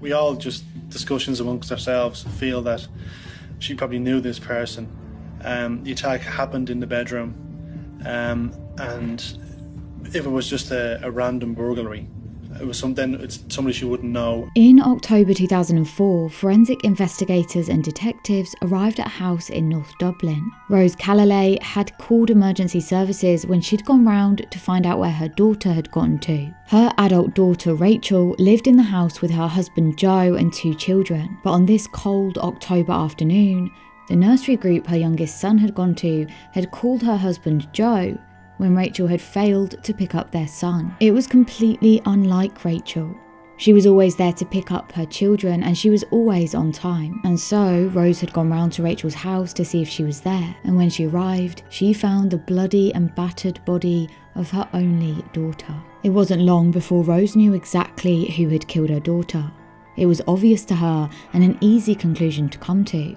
We all just, discussions amongst ourselves, feel that she probably knew this person. The attack happened in the bedroom, and if it was just a random burglary, it's somebody she wouldn't know. In October 2004, forensic investigators and detectives arrived at a house in North Dublin. Rose Callalay had called emergency services when she'd gone round to find out where her daughter had gotten to. Her adult daughter Rachel lived in the house with her husband Joe and 2 children, but on this cold October afternoon, the nursery group her youngest son had gone to had called her husband Joe when Rachel had failed to pick up their son. It was completely unlike Rachel. She was always there to pick up her children and she was always on time. And so Rose had gone round to Rachel's house to see if she was there. And when she arrived, she found the bloody and battered body of her only daughter. It wasn't long before Rose knew exactly who had killed her daughter. It was obvious to her and an easy conclusion to come to.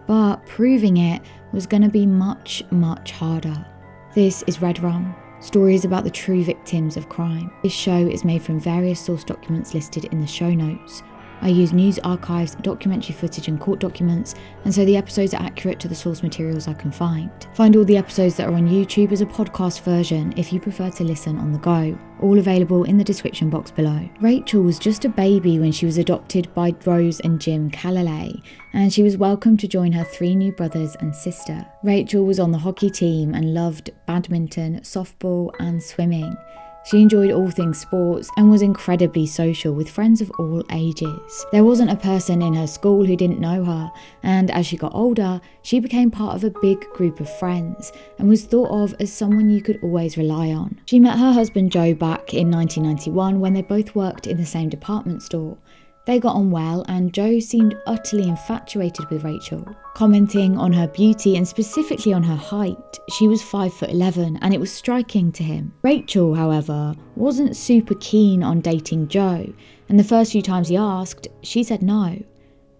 But proving it was going to be much, much harder. This is Red Rum, stories about the true victims of crime. This show is made from various source documents listed in the show notes. I use news archives, documentary footage and court documents, and so the episodes are accurate to the source materials I can find. Find all the episodes that are on YouTube as a podcast version if you prefer to listen on the go. All available in the description box below. Rachel was just a baby when she was adopted by Rose and Jim Callalay, and she was welcomed to join her 3 new brothers and sister. Rachel was on the hockey team and loved badminton, softball and swimming. She enjoyed all things sports and was incredibly social with friends of all ages. There wasn't a person in her school who didn't know her, and as she got older, she became part of a big group of friends and was thought of as someone you could always rely on. She met her husband Joe back in 1991 when they both worked in the same department store. They got on well and Joe seemed utterly infatuated with Rachel. Commenting on her beauty and specifically on her height, she was 5'11" and it was striking to him. Rachel, however, wasn't super keen on dating Joe, and the first few times he asked, she said no.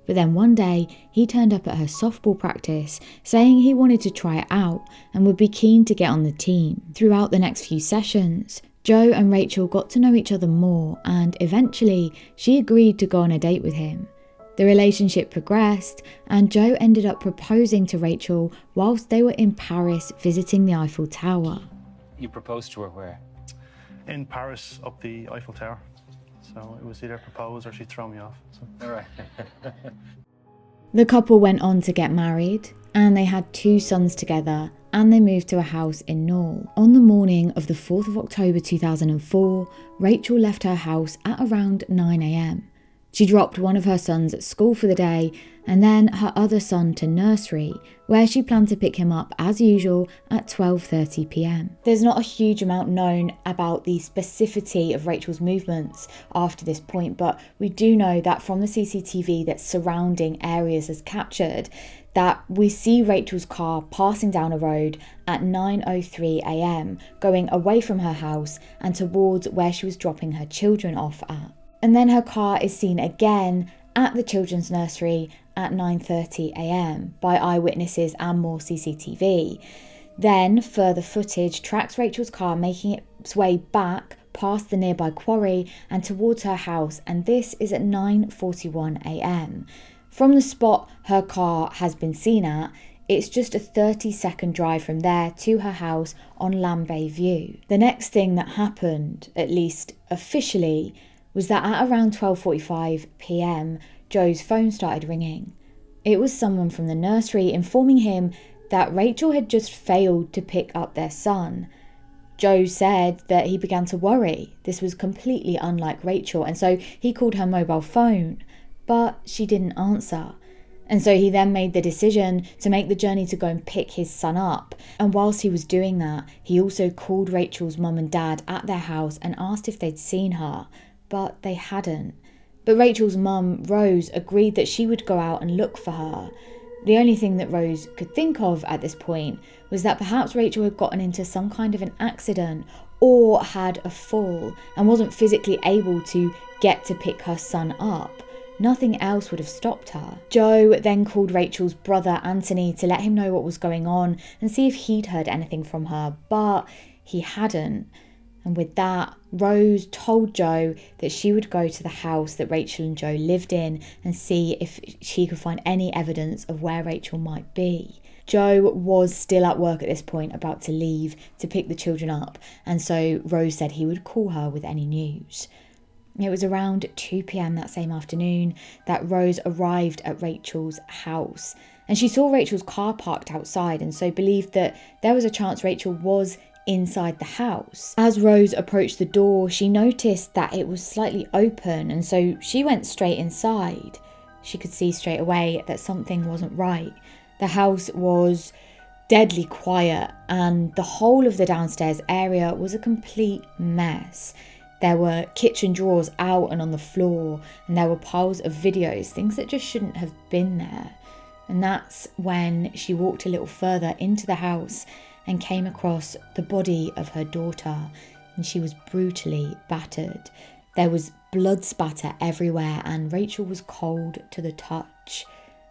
But then one day, he turned up at her softball practice saying he wanted to try it out and would be keen to get on the team. Throughout the next few sessions, Joe and Rachel got to know each other more and eventually she agreed to go on a date with him. The relationship progressed and Joe ended up proposing to Rachel whilst they were in Paris visiting the Eiffel Tower. You proposed to her where? In Paris, up the Eiffel Tower. So it was either propose or she'd throw me off. So. All right. The couple went on to get married and they had 2 sons together and they moved to a house in Knoll. On the morning of the 4th of October 2004, Rachel left her house at around 9 a.m. She dropped one of her sons at school for the day and then her other son to nursery, where she planned to pick him up as usual at 12:30 p.m. There's not a huge amount known about the specificity of Rachel's movements after this point, but we do know that from the CCTV that surrounding areas is captured, that we see Rachel's car passing down a road at 9:03 a.m, going away from her house and towards where she was dropping her children off at. And then her car is seen again at the children's nursery at 9:30 a.m. by eyewitnesses and more CCTV. Then further footage tracks Rachel's car making its way back past the nearby quarry and towards her house, and this is at 9:41 a.m. From the spot her car has been seen at, it's just a 30-second drive from there to her house on Lambay View. The next thing that happened, at least officially, was that at around 12:45 p.m, Joe's phone started ringing. It was someone from the nursery informing him that Rachel had just failed to pick up their son. Joe said that he began to worry. This was completely unlike Rachel, and so he called her mobile phone, but she didn't answer. And so he then made the decision to make the journey to go and pick his son up. And whilst he was doing that, he also called Rachel's mum and dad at their house and asked if they'd seen her, but they hadn't. But Rachel's mum, Rose, agreed that she would go out and look for her. The only thing that Rose could think of at this point was that perhaps Rachel had gotten into some kind of an accident or had a fall and wasn't physically able to get to pick her son up. Nothing else would have stopped her. Joe then called Rachel's brother Anthony to let him know what was going on and see if he'd heard anything from her, but he hadn't. And with that, Rose told Joe that she would go to the house that Rachel and Joe lived in and see if she could find any evidence of where Rachel might be. Joe was still at work at this point, about to leave to pick the children up, and so Rose said he would call her with any news. It was around 2 p.m. that same afternoon that Rose arrived at Rachel's house, and she saw Rachel's car parked outside, and so believed that there was a chance Rachel was inside the house. As Rose approached the door, she noticed that it was slightly open, and so she went straight inside. She could see straight away that something wasn't right. The house was deadly quiet, and the whole of the downstairs area was a complete mess. There were kitchen drawers out and on the floor, and there were piles of videos, things that just shouldn't have been there. And that's when she walked a little further into the house and came across the body of her daughter, and she was brutally battered. There was blood spatter everywhere, and Rachel was cold to the touch.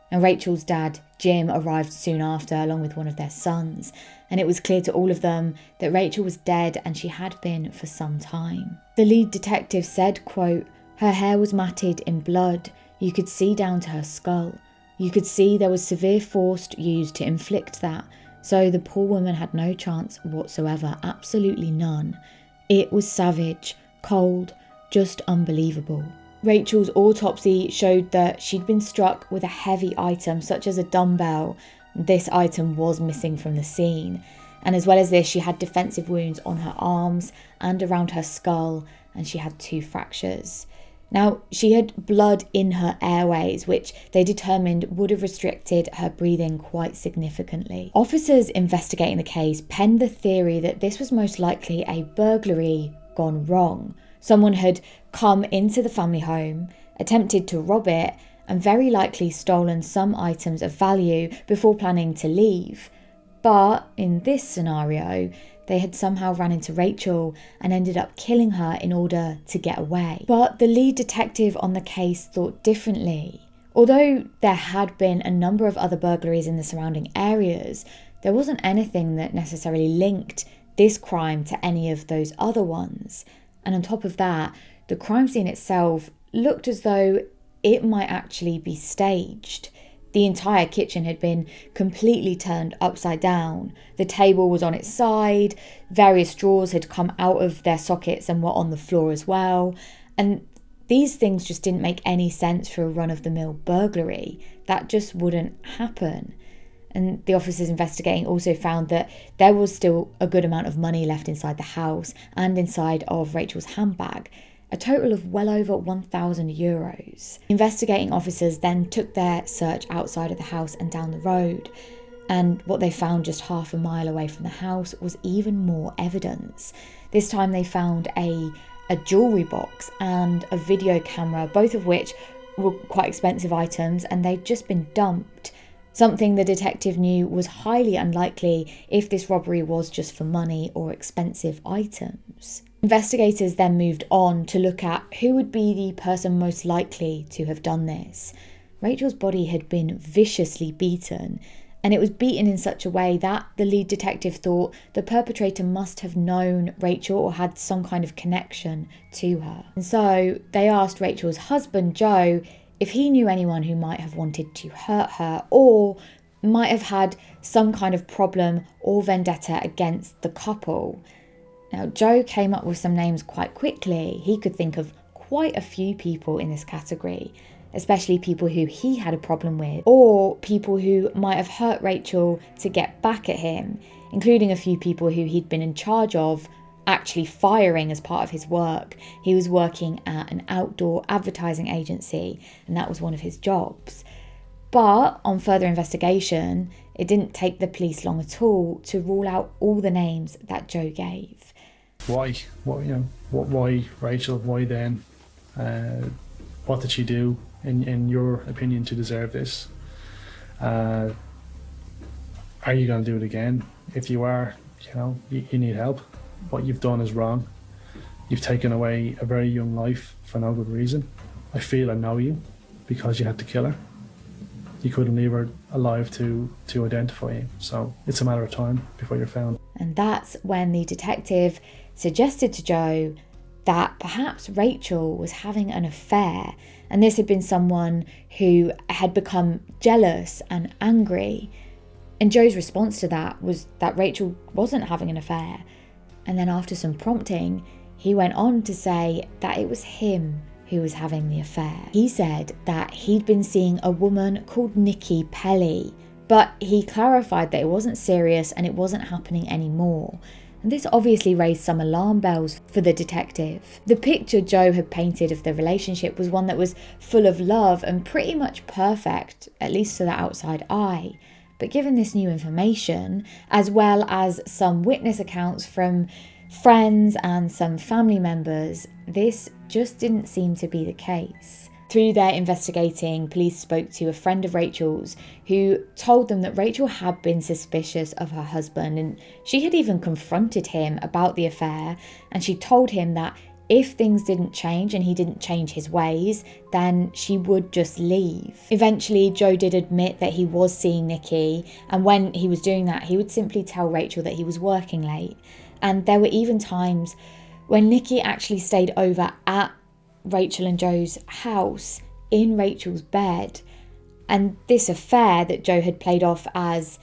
And Rachel's dad, Jim, arrived soon after, along with one of their sons, and it was clear to all of them that Rachel was dead, and she had been for some time. The lead detective said, quote, "Her hair was matted in blood. You could see down to her skull. You could see there was severe force used to inflict that. So the poor woman had no chance whatsoever, absolutely none. It was savage, cold, just unbelievable." Rachel's autopsy showed that she'd been struck with a heavy item such as a dumbbell. This item was missing from the scene. And as well as this, she had defensive wounds on her arms and around her skull, and she had 2 fractures. Now, she had blood in her airways, which they determined would have restricted her breathing quite significantly. Officers investigating the case penned the theory that this was most likely a burglary gone wrong. Someone had come into the family home, attempted to rob it, and very likely stolen some items of value before planning to leave. But in this scenario, they had somehow ran into Rachel and ended up killing her in order to get away. But the lead detective on the case thought differently. Although there had been a number of other burglaries in the surrounding areas, there wasn't anything that necessarily linked this crime to any of those other ones. And on top of that, the crime scene itself looked as though it might actually be staged. The entire kitchen had been completely turned upside down. The table was on its side, various drawers had come out of their sockets and were on the floor as well. And these things just didn't make any sense for a run-of-the-mill burglary. That just wouldn't happen. And the officers investigating also found that there was still a good amount of money left inside the house and inside of Rachel's handbag, a total of well over €1,000. Investigating officers then took their search outside of the house and down the road, and what they found just half a mile away from the house was even more evidence. This time they found a jewellery box and a video camera, both of which were quite expensive items, and they'd just been dumped. Something the detective knew was highly unlikely if this robbery was just for money or expensive items. Investigators then moved on to look at who would be the person most likely to have done this. Rachel's body had been viciously beaten, and it was beaten in such a way that the lead detective thought the perpetrator must have known Rachel or had some kind of connection to her. And so they asked Rachel's husband, Joe, if he knew anyone who might have wanted to hurt her or might have had some kind of problem or vendetta against the couple. Now, Joe came up with some names quite quickly. He could think of quite a few people in this category, especially people who he had a problem with, or people who might have hurt Rachel to get back at him, including a few people who he'd been in charge of actually firing as part of his work. He was working at an outdoor advertising agency, and that was one of his jobs. But on further investigation, it didn't take the police long at all to rule out all the names that Joe gave. Why? Why Rachel? Why then? What did she do, in your opinion, to deserve this? Are you going to do it again? If you are, you need help. What you've done is wrong. You've taken away a very young life for no good reason. I feel I know you because you had to kill her. You couldn't leave her alive to identify you. So it's a matter of time before you're found. And that's when the detective suggested to Joe that perhaps Rachel was having an affair, and this had been someone who had become jealous and angry. And Joe's response to that was that Rachel wasn't having an affair. And then after some prompting, he went on to say that it was him who was having the affair. He said that he'd been seeing a woman called Nikki Pelly, but he clarified that it wasn't serious and it wasn't happening anymore. And this obviously raised some alarm bells for the detective. The picture Joe had painted of the relationship was one that was full of love and pretty much perfect, at least to the outside eye. But given this new information, as well as some witness accounts from friends and some family members, this just didn't seem to be the case. Through their investigating, police spoke to a friend of Rachel's who told them that Rachel had been suspicious of her husband, and she had even confronted him about the affair, and she told him that if things didn't change and he didn't change his ways, then she would just leave. Eventually, Joe did admit that he was seeing Nikki, and when he was doing that, he would simply tell Rachel that he was working late. And there were even times when Nikki actually stayed over at Rachel and Joe's house in Rachel's bed. And this affair that Joe had played off as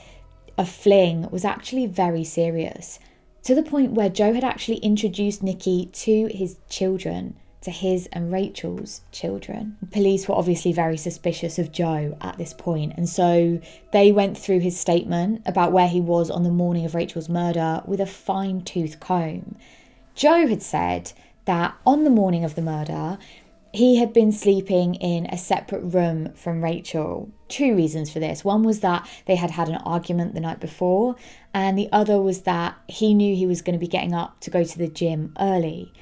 a fling was actually very serious, to the point where Joe had actually introduced Nikki to his children, to his and Rachel's children. Police were obviously very suspicious of Joe at this point, and so they went through his statement about where he was on the morning of Rachel's murder with a fine-tooth comb. Joe had said that on the morning of the murder, he had been sleeping in a separate room from Rachel. Two reasons for this. One was that they had had an argument the night before, and the other was that he knew he was going to be getting up to go to the gym early.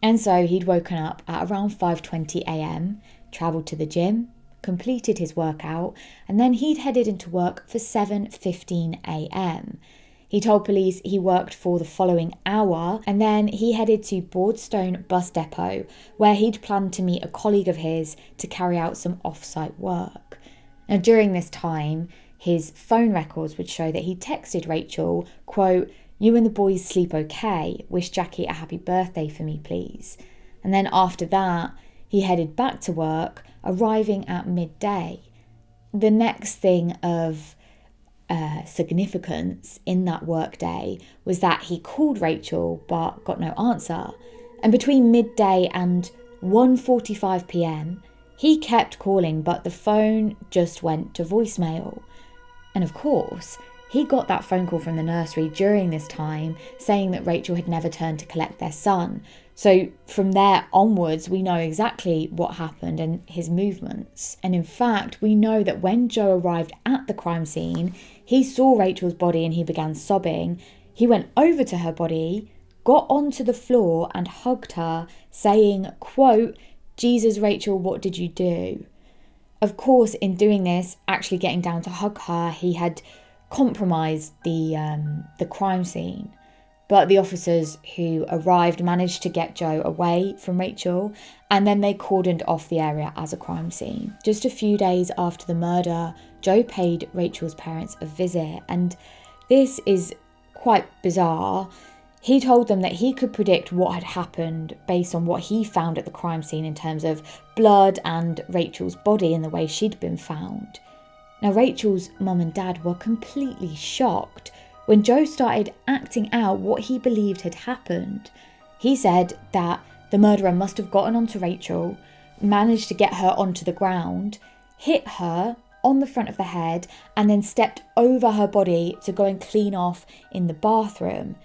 And so he'd woken up at around 5:20 a.m, travelled to the gym, completed his workout, and then he'd headed into work for 7:15 a.m. He told police he worked for the following hour, and then he headed to Broadstone Bus Depot, where he'd planned to meet a colleague of his to carry out some off-site work. Now, during this time, his phone records would show that he texted Rachel, quote, "You and the boys sleep okay? Wish Jackie a happy birthday for me, please." And then after that, he headed back to work, arriving at midday. The next thing of significance in that work day was that he called Rachel but got no answer. And between midday and 1:45 p.m, he kept calling, but the phone just went to voicemail. And of course, he got that phone call from the nursery during this time saying that Rachel had never turned to collect their son. So from there onwards, we know exactly what happened and his movements. And in fact, we know that when Joe arrived at the crime scene, he saw Rachel's body and he began sobbing. He went over to her body, got onto the floor and hugged her, saying, quote, "Jesus, Rachel, what did you do?" Of course, in doing this, actually getting down to hug her, he had compromised the crime scene. But the officers who arrived managed to get Joe away from Rachel, and then they cordoned off the area as a crime scene. Just a few days after the murder, Joe paid Rachel's parents a visit, and this is quite bizarre. He told them that he could predict what had happened based on what he found at the crime scene in terms of blood and Rachel's body and the way she'd been found. Now, Rachel's mum and dad were completely shocked when Joe started acting out what he believed had happened. He said that the murderer must have gotten onto Rachel, managed to get her onto the ground, hit her on the front of the head, and then stepped over her body to go and clean off in the bathroom.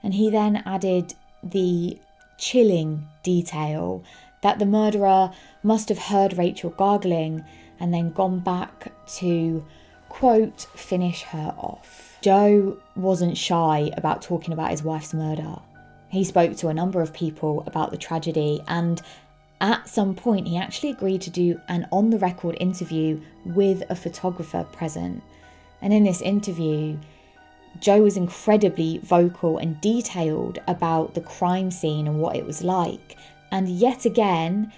And he then added the chilling detail that the murderer must have heard Rachel gargling and then gone back to, quote, finish her off. Joe wasn't shy about talking about his wife's murder. He spoke to a number of people about the tragedy, and at some point he actually agreed to do an on-the-record interview with a photographer present. And in this interview, Joe was incredibly vocal and detailed about the crime scene and what it was like. And yet again,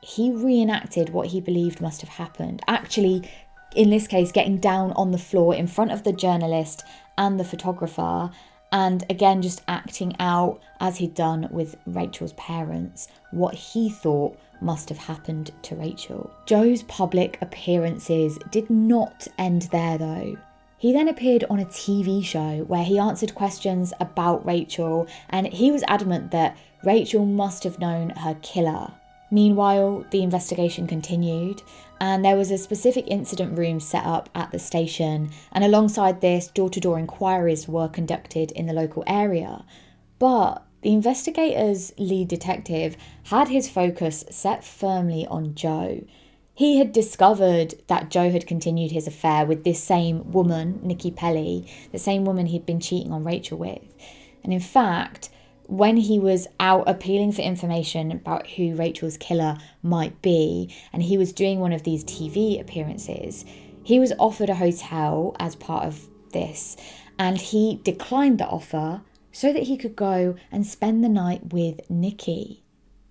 he reenacted what he believed must have happened. Actually, in this case, getting down on the floor in front of the journalist and the photographer and again just acting out, as he'd done with Rachel's parents, what he thought must have happened to Rachel. Joe's public appearances did not end there though. He then appeared on a TV show where he answered questions about Rachel, and he was adamant that Rachel must have known her killer. Meanwhile, the investigation continued, and there was a specific incident room set up at the station, and alongside this, door-to-door inquiries were conducted in the local area. But the investigator's lead detective had his focus set firmly on Joe. He had discovered that Joe had continued his affair with this same woman, Nikki Pelly, the same woman he'd been cheating on Rachel with. And in fact, when he was out appealing for information about who Rachel's killer might be, and he was doing one of these TV appearances, he was offered a hotel as part of this, and he declined the offer so that he could go and spend the night with Nikki.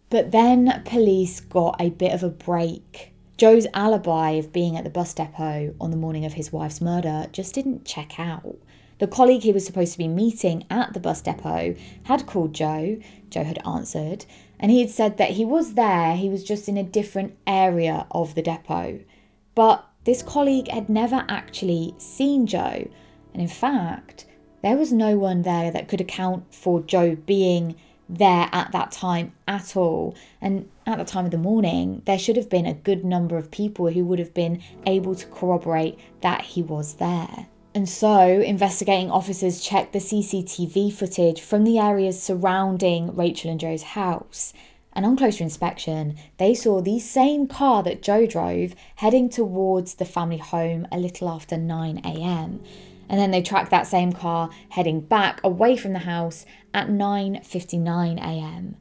But then police got a bit of a break. Joe's alibi of being at the bus depot on the morning of his wife's murder just didn't check out. The colleague he was supposed to be meeting at the bus depot had called Joe. Joe had answered, and he had said that he was there, he was just in a different area of the depot. But this colleague had never actually seen Joe, and in fact, there was no one there that could account for Joe being there at that time at all. And at the time of the morning, there should have been a good number of people who would have been able to corroborate that he was there. And so investigating officers checked the CCTV footage from the areas surrounding Rachel and Joe's house. And on closer inspection, they saw the same car that Joe drove heading towards the family home a little after 9 a.m. And then they tracked that same car heading back away from the house at 9:59 a.m.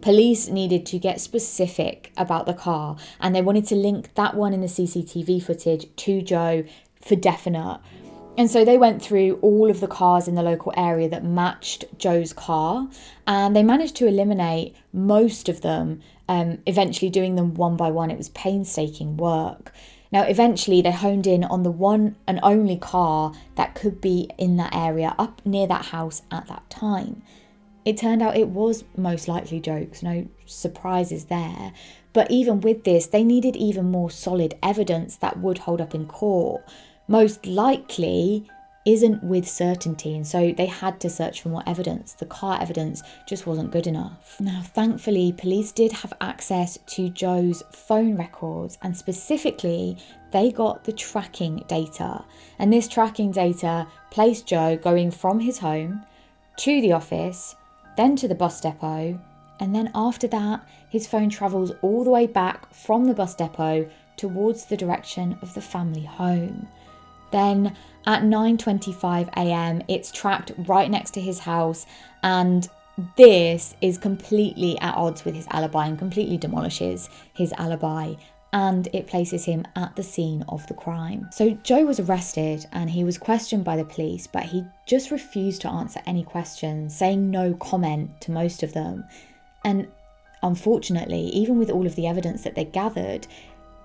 Police needed to get specific about the car, and they wanted to link that one in the CCTV footage to Joe for definite. And so they went through all of the cars in the local area that matched Joe's car, and they managed to eliminate most of them, eventually doing them one by one. It was painstaking work. Now, eventually they honed in on the one and only car that could be in that area up near that house at that time. It turned out it was most likely Joe's, no surprises there. But even with this, they needed even more solid evidence that would hold up in court. Most likely isn't with certainty, and so they had to search for more evidence. The car evidence just wasn't good enough. Now, thankfully, police did have access to Joe's phone records, and specifically, they got the tracking data. And this tracking data placed Joe going from his home to the office, then to the bus depot, and then after that, his phone travels all the way back from the bus depot towards the direction of the family home. Then at 9:25 a.m, it's tracked right next to his house, and this is completely at odds with his alibi and completely demolishes his alibi, and it places him at the scene of the crime. So Joe was arrested and he was questioned by the police, but he just refused to answer any questions, saying no comment to most of them. And unfortunately, even with all of the evidence that they gathered,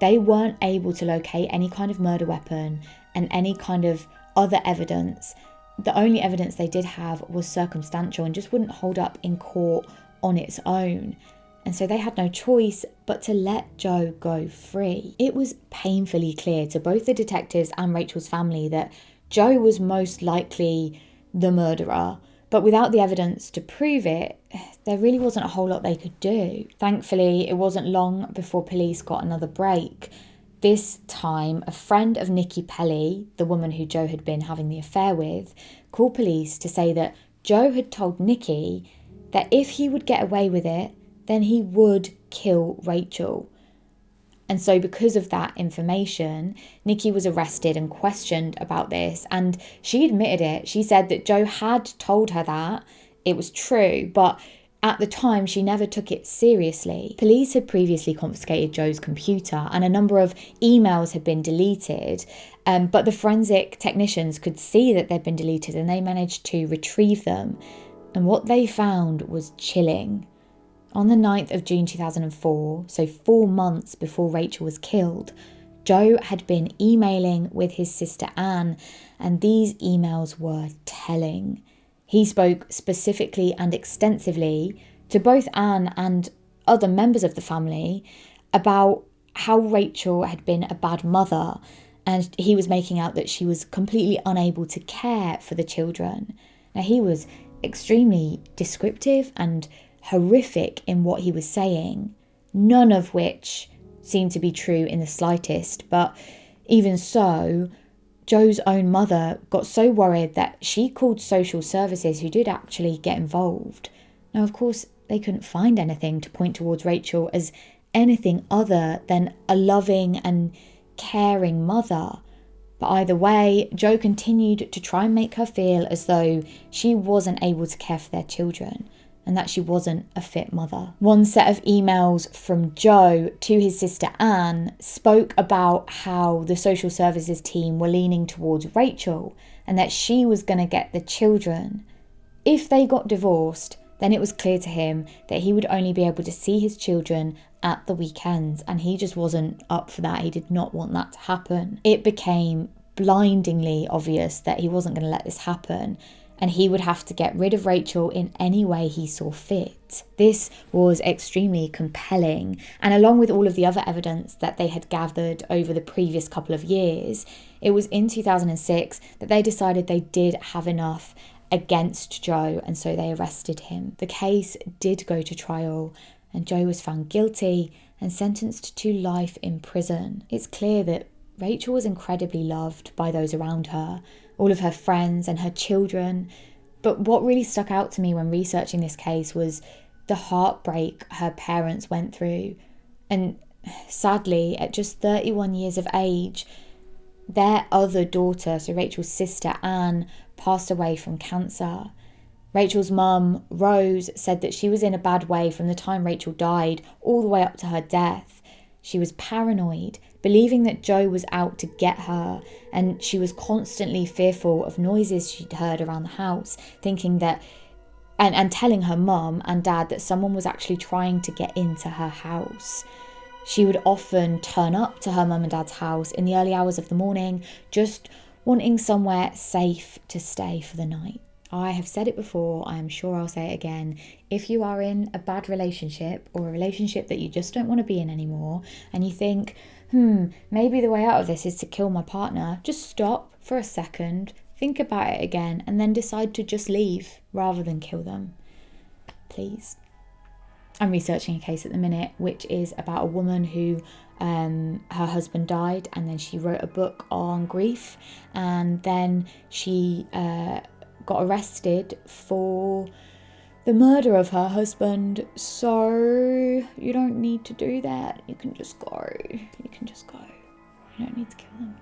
they weren't able to locate any kind of murder weapon and any kind of other evidence. The only evidence they did have was circumstantial and just wouldn't hold up in court on its own. And so they had no choice but to let Joe go free. It was painfully clear to both the detectives and Rachel's family that Joe was most likely the murderer, but without the evidence to prove it, there really wasn't a whole lot they could do. Thankfully, it wasn't long before police got another break. This time, a friend of Nikki Pelly, the woman who Joe had been having the affair with, called police to say that Joe had told Nikki that if he would get away with it, then he would kill Rachel. And so because of that information, Nikki was arrested and questioned about this, and she admitted it. She said that Joe had told her that it was true, but at the time, she never took it seriously. Police had previously confiscated Joe's computer and a number of emails had been deleted, but the forensic technicians could see that they'd been deleted and they managed to retrieve them. And what they found was chilling. On the 9th of June 2004, so 4 months before Rachel was killed, Joe had been emailing with his sister Anne, and these emails were telling. He spoke specifically and extensively to both Anne and other members of the family about how Rachel had been a bad mother, and he was making out that she was completely unable to care for the children. Now, he was extremely descriptive and horrific in what he was saying, none of which seemed to be true in the slightest, but even so, Joe's own mother got so worried that she called social services, who did actually get involved. Now, of course, they couldn't find anything to point towards Rachel as anything other than a loving and caring mother. But either way, Joe continued to try and make her feel as though she wasn't able to care for their children and that she wasn't a fit mother. One set of emails from Joe to his sister Anne spoke about how the social services team were leaning towards Rachel and that she was going to get the children. If they got divorced, then it was clear to him that he would only be able to see his children at the weekends, and he just wasn't up for that. He did not want that to happen. It became blindingly obvious that he wasn't going to let this happen, and he would have to get rid of Rachel in any way he saw fit. This was extremely compelling, and along with all of the other evidence that they had gathered over the previous couple of years, it was in 2006 that they decided they did have enough against Joe, and so they arrested him. The case did go to trial, and Joe was found guilty and sentenced to life in prison. It's clear that Rachel was incredibly loved by those around her, all of her friends and her children. But what really stuck out to me when researching this case was the heartbreak her parents went through. And sadly, at just 31 years of age, their other daughter, so Rachel's sister Anne, passed away from cancer. Rachel's mum, Rose, said that she was in a bad way from the time Rachel died all the way up to her death. She was paranoid, believing that Joe was out to get her, and she was constantly fearful of noises she'd heard around the house, thinking that, and telling her mum and dad that someone was actually trying to get into her house. She would often turn up to her mum and dad's house in the early hours of the morning, just wanting somewhere safe to stay for the night. I have said it before, I am sure I'll say it again. If you are in a bad relationship or a relationship that you just don't want to be in anymore, and you think, maybe the way out of this is to kill my partner, just stop for a second, think about it again, and then decide to just leave rather than kill them. Please. I'm researching a case at the minute, which is about a woman who her husband died, and then she wrote a book on grief, and then she got arrested for the murder of her husband. So you don't need to do that. You can just go. You don't need to kill them.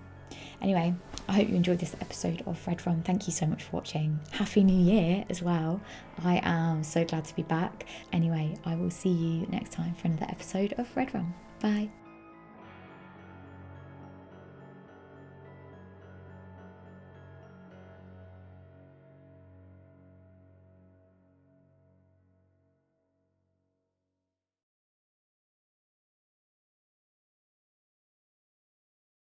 Anyway, I hope you enjoyed this episode of Red Rum. Thank you so much for watching. Happy New Year as well. I am so glad to be back. Anyway, I will see you next time for another episode of Red Rum. Bye.